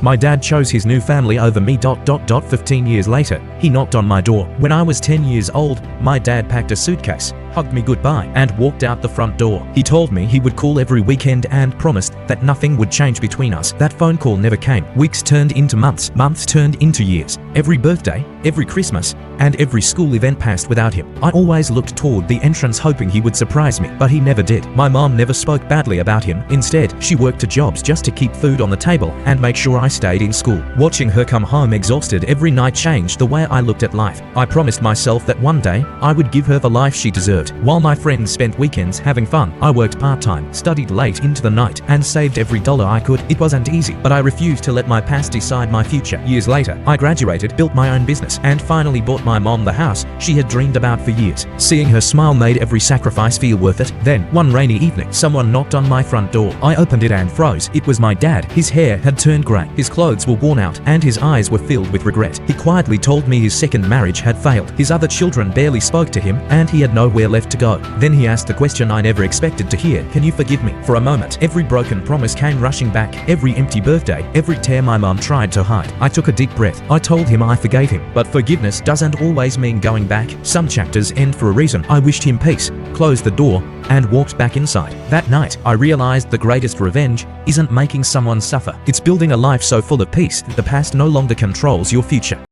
My dad chose his new family over me. 15 years later, he knocked on my door. When I was 10 years old, my dad packed a suitcase, hugged me goodbye, and walked out the front door. He told me he would call every weekend and promised that nothing would change between us. That phone call never came. Weeks turned into months, months turned into years. Every birthday, every Christmas, and every school event passed without him. I always looked toward the entrance hoping he would surprise me, but he never did. My mom never spoke badly about him. Instead, she worked 2 jobs just to keep food on the table and make sure I stayed in school. Watching her come home exhausted every night changed the way I looked at life. I promised myself that one day, I would give her the life she deserved. While my friends spent weekends having fun, I worked part-time, studied late into the night, and saved every dollar I could. It wasn't easy, but I refused to let my past decide my future. Years later, I graduated, built my own business, and finally bought my mom the house she had dreamed about for years. Seeing her smile made every sacrifice feel worth it. Then, one rainy evening, someone knocked on my front door. I opened it and froze. It was my dad. His hair had turned grey, his clothes were worn out, and his eyes were filled with regret. He quietly told me his second marriage had failed. His other children barely spoke to him, and he had nowhere left to go. Then he asked the question I never expected to hear: "Can you forgive me?" For a moment, every broken promise came rushing back, every empty birthday, every tear my mom tried to hide. I took a deep breath. I told him I forgave him, but forgiveness doesn't always mean going back. Some chapters end for a reason. I wished him peace, closed the door, and walked back inside. That night, I realized the greatest revenge isn't making someone suffer. It's building a life so full of peace that the past no longer controls your future.